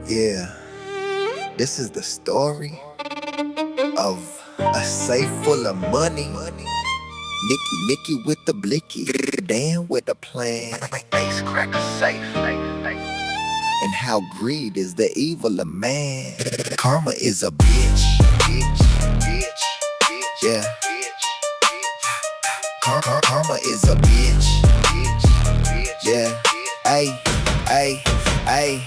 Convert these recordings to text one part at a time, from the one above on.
Yeah, this is the story of a safe full of money. Mickey with the blicky, Dan with the plan. Ace cracker safe. And how greed is the evil of man. Karma is a bitch. Yeah. Karma is a bitch. Yeah. Ay.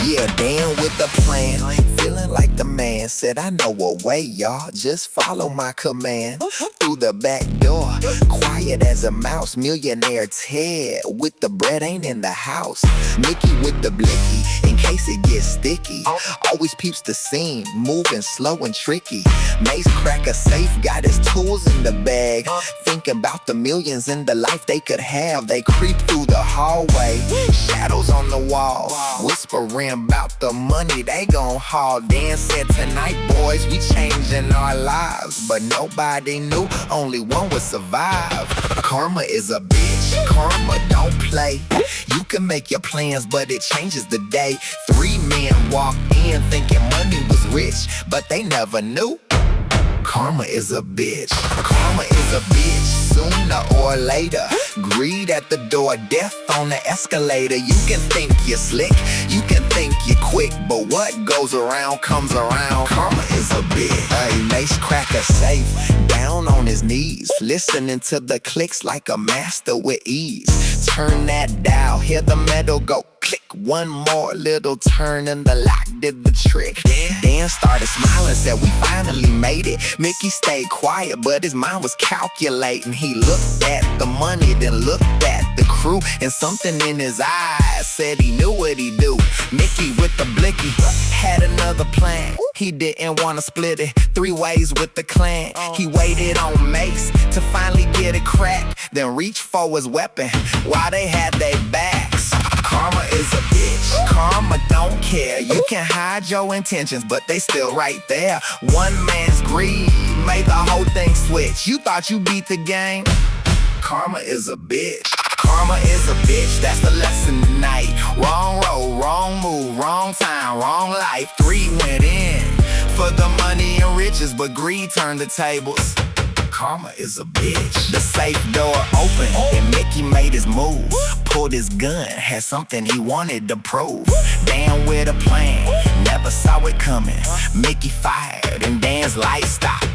Yeah, Dan with the plan. Feeling like the man. Said I know a way, y'all. Just follow my command. Through the back door, quiet as a mouse. Millionaire Ted with the bread ain't in the house. Mickey with the blicky, in case it gets sticky. Always peeps the scene, moving slow and tricky. Mace cracker safe, got his tools in the bag. Thinking about the millions and the life they could have. They creep through the hallway, shadows on the wall, whispering about the money they gon' haul. Dan said tonight, boys, we changing our lives. But nobody knew, only one would survive. Karma is a bitch, karma don't play. You can make your plans, but it changes the day. 3 men walked in thinking money was rich, but they never knew. Karma is a bitch, karma is a bitch. Sooner or later, greed at the door, death on the escalator. You can think you're slick, you can think you're quick, but what goes around comes around. Karma is a bitch. Hey, Mace cracker safe, down on his knees, listening to the clicks like a master with ease. Turn that dial, hear the metal go click. One more little turn and the lock did the trick. Dan started smiling, said we finally made it. Mickey stayed quiet, but his mind was calculating. He looked at the money, then looked at the crew, and something in his eyes said he knew what he do. Mickey with the blicky had another plan. He didn't wanna split it 3 ways with the clan. He waited on Mace to finally get it cracked, then reached for his weapon while they had their backs. Karma is a bitch, karma don't care. You can hide your intentions, but they still right there. One man's greed made the whole thing switch. You thought you beat the game? Karma is a bitch, karma is a bitch. That's the lesson tonight. Wrong road, wrong move, wrong time, wrong life. 3 went in for the money and riches, but greed turned the tables. Karma is a bitch. The safe door opened and Mickey made his move. Pulled his gun, had something he wanted to prove. Dan with a plan, never saw it coming. Mickey fired and Dan's light stopped.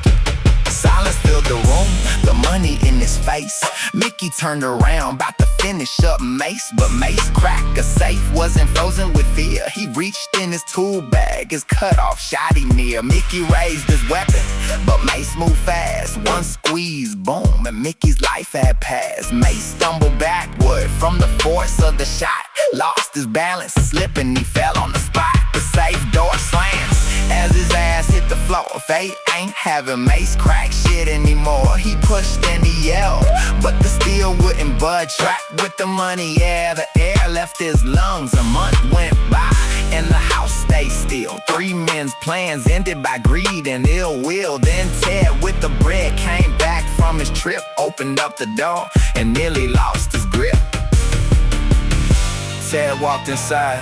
Silence filled the room, the money in his face. Mickey turned around, about to finish up Mace, but Mace cracker safe wasn't frozen with fear. He reached in his tool bag, his cutoff shot him near. Mickey raised his weapon, but Mace moved fast. One squeeze, boom, and Mickey's life had passed. Mace stumbled backward from the force of the shot, lost his balance, slipping, he fell on the spot. The safe door slams as his ass hit the floor. Fate ain't having Mace crack shit anymore. He pushed and he yelled, but the steel wouldn't budge. Trapped with the money, yeah, the air left his lungs. A month went by and the house stayed still. 3 men's plans ended by greed and ill will. Then Ted with the bread came back from his trip, opened up the door and nearly lost his grip. Ted walked inside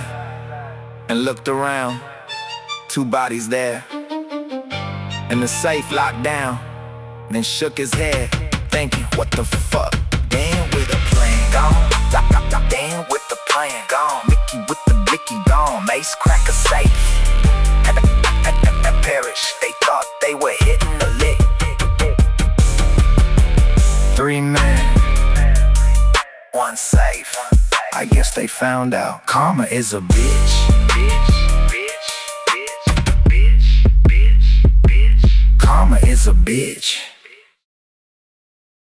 and looked around. 2 bodies there, and the safe locked down. Then shook his head, thinking, what the fuck? Dan with the plan gone. Dan with the plan gone. Mickey with the blicky gone. Mace cracker safe had perish. They thought they were hitting the lick. 3 men, 1 safe. I guess they found out karma is a bitch. Karma is a bitch.